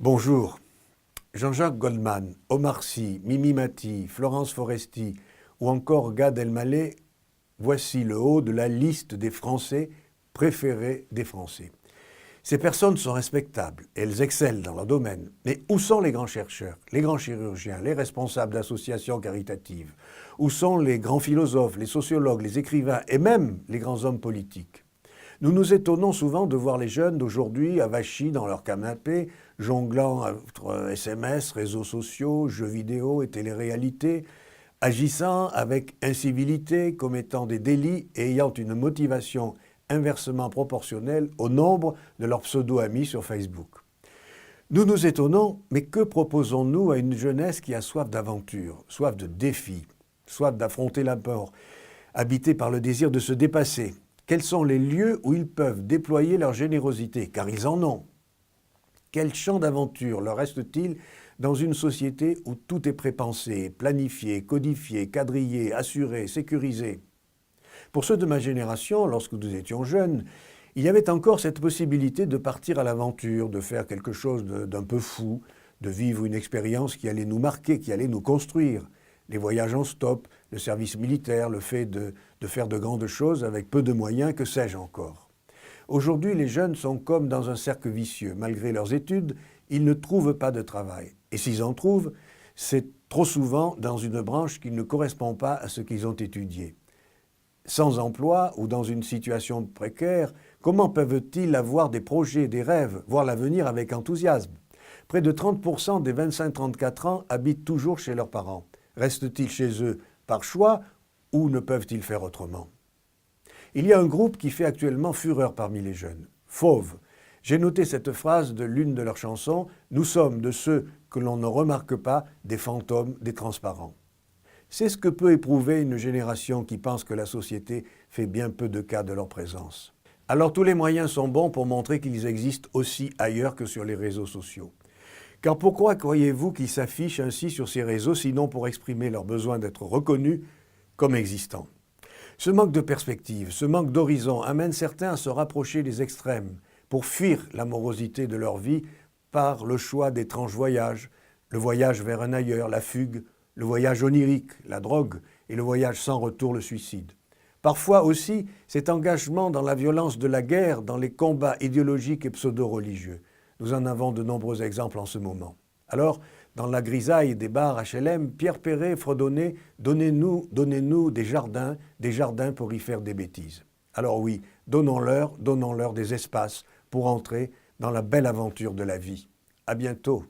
Bonjour. Jean-Jacques Goldman, Omar Sy, Mimi Mati, Florence Foresti ou encore Gad Elmaleh, voici le haut de la liste des Français préférés des Français. Ces personnes sont respectables, elles excellent dans leur domaine. Mais où sont les grands chercheurs, les grands chirurgiens, les responsables d'associations caritatives? Où sont les grands philosophes, les sociologues, les écrivains et même les grands hommes politiques? Nous nous étonnons souvent de voir les jeunes d'aujourd'hui avachis dans leur canapé, jonglant entre SMS, réseaux sociaux, jeux vidéo et télé-réalité, agissant avec incivilité, commettant des délits et ayant une motivation inversement proportionnelle au nombre de leurs pseudo-amis sur Facebook. Nous nous étonnons, mais que proposons-nous à une jeunesse qui a soif d'aventure, soif de défis, soif d'affronter la mort, habitée par le désir de se dépasser? Quels sont les lieux où ils peuvent déployer leur générosité? Car ils en ont. Quel champ d'aventure leur reste-t-il dans une société où tout est prépensé, planifié, codifié, quadrillé, assuré, sécurisé? Pour ceux de ma génération, lorsque nous étions jeunes, il y avait encore cette possibilité de partir à l'aventure, de faire quelque chose d'un peu fou, de vivre une expérience qui allait nous marquer, qui allait nous construire. Les voyages en stop, le service militaire, le fait de faire de grandes choses avec peu de moyens, que sais-je encore. Aujourd'hui, les jeunes sont comme dans un cercle vicieux. Malgré leurs études, ils ne trouvent pas de travail. Et s'ils en trouvent, c'est trop souvent dans une branche qui ne correspond pas à ce qu'ils ont étudié. Sans emploi ou dans une situation précaire, comment peuvent-ils avoir des projets, des rêves, voir l'avenir avec enthousiasme? Près de 30% des 25-34 ans habitent toujours chez leurs parents. Restent-ils chez eux par choix ou ne peuvent-ils faire autrement? Il y a un groupe qui fait actuellement fureur parmi les jeunes, Fauve. J'ai noté cette phrase de l'une de leurs chansons « Nous sommes de ceux que l'on ne remarque pas, des fantômes, des transparents ». C'est ce que peut éprouver une génération qui pense que la société fait bien peu de cas de leur présence. Alors tous les moyens sont bons pour montrer qu'ils existent aussi ailleurs que sur les réseaux sociaux. Car pourquoi croyez-vous qu'ils s'affichent ainsi sur ces réseaux, sinon pour exprimer leur besoin d'être reconnus comme existants? Ce manque de perspective, ce manque d'horizon amène certains à se rapprocher des extrêmes pour fuir la morosité de leur vie par le choix d'étranges voyages, le voyage vers un ailleurs, la fugue, le voyage onirique, la drogue et le voyage sans retour, le suicide. Parfois aussi cet engagement dans la violence de la guerre, dans les combats idéologiques et pseudo-religieux. Nous en avons de nombreux exemples en ce moment. Alors, dans la grisaille des bars HLM, Pierre Perret fredonnait « Donnez-nous des jardins pour y faire des bêtises ». Alors oui, donnons-leur des espaces pour entrer dans la belle aventure de la vie. À bientôt.